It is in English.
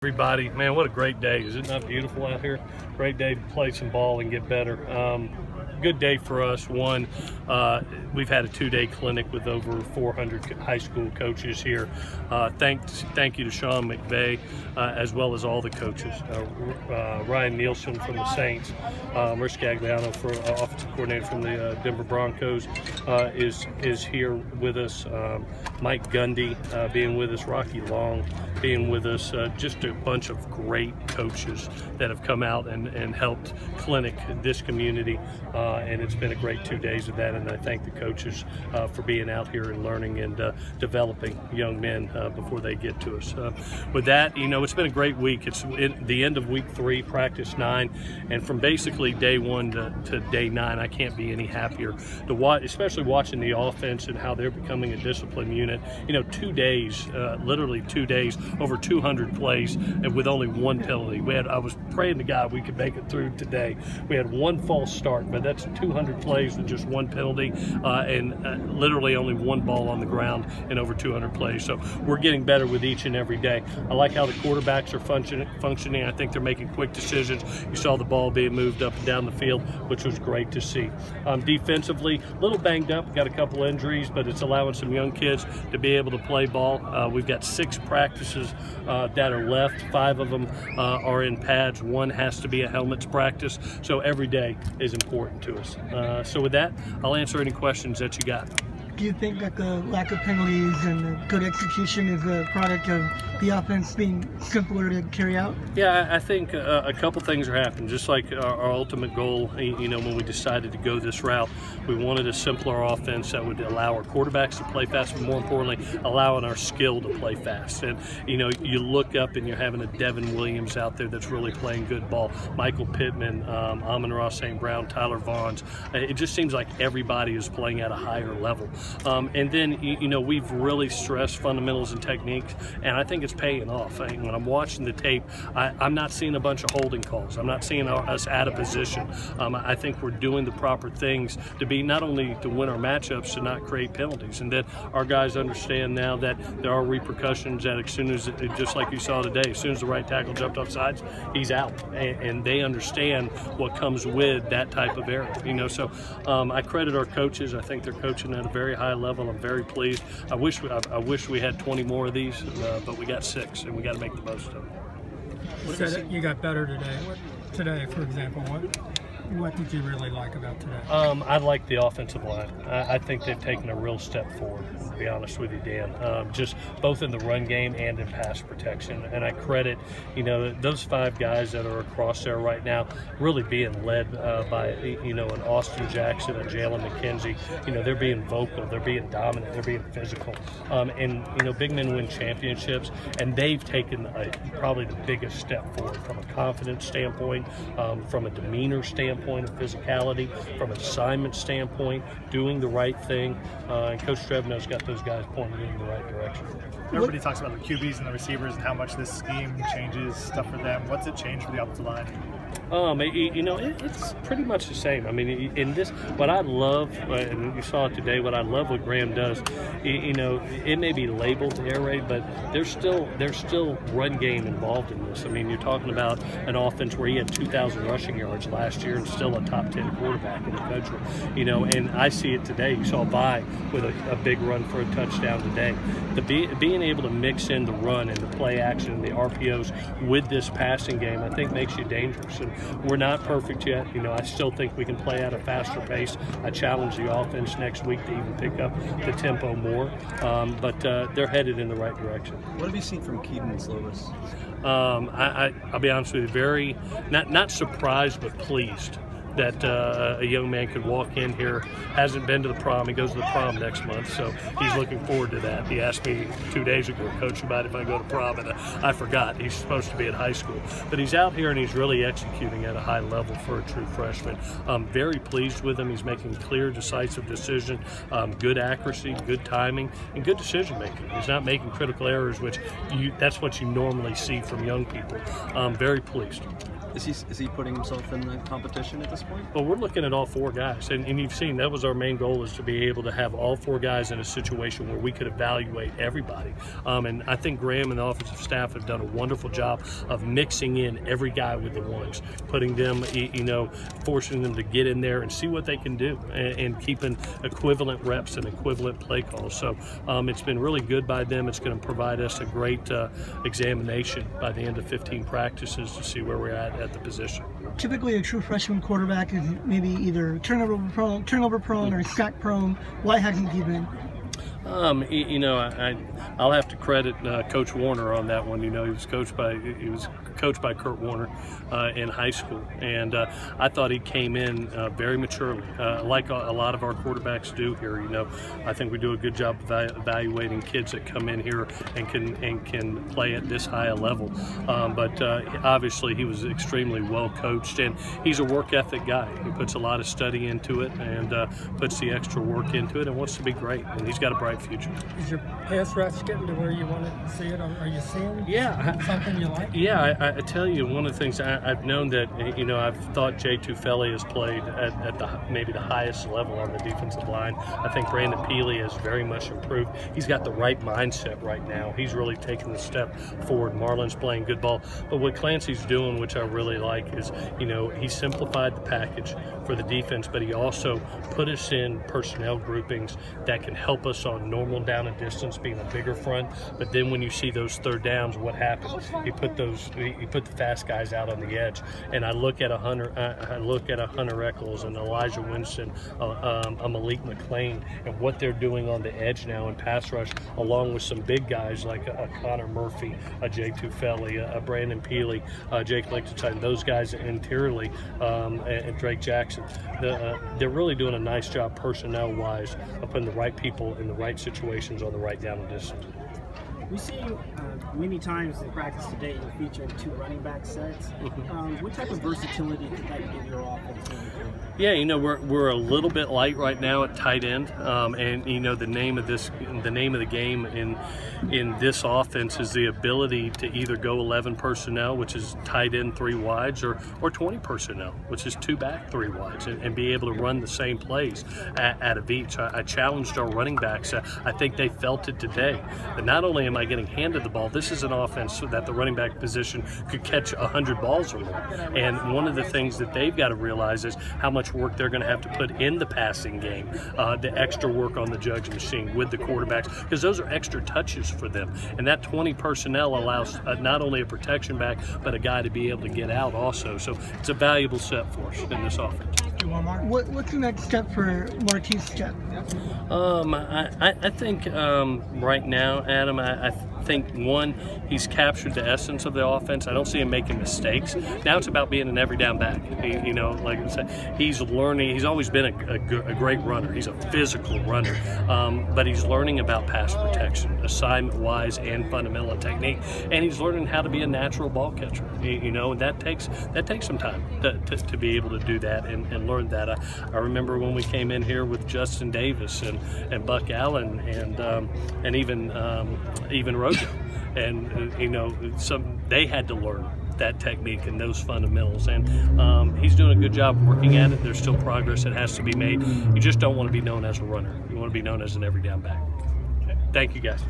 Everybody, man, what a great day. Is it not beautiful out here? Great day to play some ball and get better. Good day for us. One, we've had a 2-day clinic with over 400 high school coaches here. Thank you to Sean McVay, as well as all the coaches. Ryan Nielsen from the Saints, Rich Gagliano, offensive coordinator from the Denver Broncos, is here with us. Mike Gundy being with us, Rocky Long being with us, just a bunch of great coaches that have come out and helped clinic this community, and it's been a great 2 days of that, and I thank the coaches for being out here and learning and developing young men before they get to us. With that, you know, it's been a great week. It's the end of week 3, practice 9, and from basically day 1 to day 9, I can't be any happier to watch, especially watching the offense and how they're becoming a disciplined unit. You know, 2 days, literally 2 days, over 200 plays, and with only 1 penalty. I was praying to God we could make it through today. We had 1 false start, but that's 200 plays with just 1 penalty, and literally only 1 ball on the ground in over 200 plays. So we're getting better with each and every day. I like how the quarterbacks are functioning. I think they're making quick decisions. You saw the ball being moved up and down the field, which was great to see. Defensively, a little banged up, got a couple injuries, but it's allowing some young kids to be able to play ball. We've got 6 practices that are left. 5 of them are in pads. 1 has to be a helmets practice. So every day is important to us. So with that, I'll answer any questions that you got. Do you think that the lack of penalties and the good execution is a product of the offense being simpler to carry out? Yeah, I think a couple things are happening. Just like our ultimate goal, you know, when we decided to go this route, we wanted a simpler offense that would allow our quarterbacks to play fast, but more importantly, allowing our skill to play fast. And, you know, you look up and you're having a Devin Williams out there that's really playing good ball. Michael Pittman, Amon-Ra St. Brown, Tyler Vaughns. It just seems like everybody is playing at a higher level. And then, you know, we've really stressed fundamentals and techniques, and I think it's paying off. When I'm watching the tape, I'm not seeing a bunch of holding calls. I'm not seeing us out of position. I think we're doing the proper things to be not only to win our matchups, to not create penalties. And then our guys understand now that there are repercussions that as soon as, just like you saw today, as soon as the right tackle jumped off sides, he's out. And they understand what comes with that type of error. You know, so I credit our coaches. I think they're coaching at a very high level. I'm very pleased. I wish we had 20 more of these, but we got 6, and we got to make the most of them. You got better today. Today, for example, what did you really like about today? I like the offensive line. I think they've taken a real step forward, to be honest with you, Dan. Just both in the run game and in pass protection. And I credit, you know, those 5 guys that are across there right now really being led by, you know, an Austin Jackson and Jalen McKenzie. You know, they're being vocal, they're being dominant, they're being physical. And, you know, big men win championships, and they've taken probably the biggest step forward from a confidence standpoint, from a demeanor standpoint, of physicality, from an assignment standpoint, doing the right thing, and Coach Trevino's got those guys pointed in the right direction. Everybody talks about the QBs and the receivers and how much this scheme changes stuff for them. What's it changed for the offensive line? You know, it's pretty much the same. I mean, in this, what I love, and you saw it today, what I love what Graham does, you know, it may be labeled air raid, but there's still run game involved in this. I mean, you're talking about an offense where he had 2,000 rushing yards last year and still a top 10 quarterback in the country. You know, and I see it today. You saw Vi with a big run for a touchdown today. Being able to mix in the run and the play action and the RPOs with this passing game, I think makes you dangerous. And we're not perfect yet. You know, I still think we can play at a faster pace. I challenge the offense next week to even pick up the tempo more, but they're headed in the right direction. What have you seen from Keaton and Slovis? I'll be honest with you, very not surprised but pleased that a young man could walk in here, hasn't been to the prom. He goes to the prom next month, so he's looking forward to that. He asked me 2 days ago, Coach, about if I go to prom, and I forgot. He's supposed to be at high school. But he's out here and he's really executing at a high level for a true freshman. I'm very pleased with him. He's making clear, decisive decision, good accuracy, good timing, and good decision making. He's not making critical errors, which that's what you normally see from young people. I'm very pleased. Is he putting himself in the competition at this point? Well, we're looking at all 4 guys, and you've seen that was our main goal, is to be able to have all 4 guys in a situation where we could evaluate everybody. And I think Graham and the offensive staff have done a wonderful job of mixing in every guy with the ones, putting them, forcing them to get in there and see what they can do, and keeping equivalent reps and equivalent play calls. So it's been really good by them. It's going to provide us a great examination by the end of 15 practices to see where we're at the position. Typically, a true freshman quarterback is maybe either turnover prone or sack prone. Why hasn't he been? I'll have to credit Coach Warner on that one. He was coached by Kurt Warner in high school, and I thought he came in very maturely, like a lot of our quarterbacks do here. I think we do a good job evaluating kids that come in here and can play at this high a level. But obviously, he was extremely well coached, and he's a work ethic guy. He puts a lot of study into it and puts the extra work into it, and wants to be great. And he's got a bright future. Is your pass rush getting to where you want to see it? Are you seeing something you like? Yeah, I tell you, one of the things I've known that, I've thought Jay Tufele has played at maybe the highest level on the defensive line. I think Brandon Peely has very much improved. He's got the right mindset right now. He's really taken the step forward. Marlon's playing good ball. But what Clancy's doing, which I really like, is, he simplified the package for the defense, but he also put us in personnel groupings that can help us on normal down and distance, being a bigger front. But then when you see those third downs, what happens? He put the fast guys out on the edge. And I look at a Hunter Eccles and Elijah Winston, a Malik McLean, and what they're doing on the edge now in pass rush, along with some big guys like a Connor Murphy, a Jay Tufele, a Brandon Peely, Jake Lichtenstein, those guys interiorly, and Drake Jackson. They're really doing a nice job personnel-wise of putting the right people in the right situations on the right down and distance. We see many times in practice today you're featuring 2 running back sets. What type of versatility could that give your offense? Yeah, we're a little bit light right now at tight end, and the name of the game in this offense is the ability to either go 11 personnel, which is tight end 3 wides, or 20 personnel, which is 2 back 3 wides, and be able to run the same plays out of each. I challenged our running backs. I think they felt it today. That not only am I getting handed the ball, this is an offense that the running back position could catch 100 balls or more. And one of the things that they've got to realize is how much work they're going to have to put in the passing game, the extra work on the judge machine with the quarterbacks, because those are extra touches for them. And that 20 personnel allows not only a protection back, but a guy to be able to get out also. So it's a valuable set for us in this offense. What's the next step for Marty's step? I think right now, Adam, I think, one, he's captured the essence of the offense. I don't see him making mistakes. Now it's about being an every down back. Like I said, he's learning. He's always been a great runner. He's a physical runner, but he's learning about pass protection, assignment-wise and fundamental and technique, and he's learning how to be a natural ball catcher. And that takes some time to be able to do that and learn that. I remember when we came in here with Justin Davis and Buck Allen and even Rojo, and they had to learn that technique and those fundamentals, and he's doing a good job working at it. There's still progress that has to be made. You just don't want to be known as a runner. You want to be known as an every down back. Okay. Thank you, guys.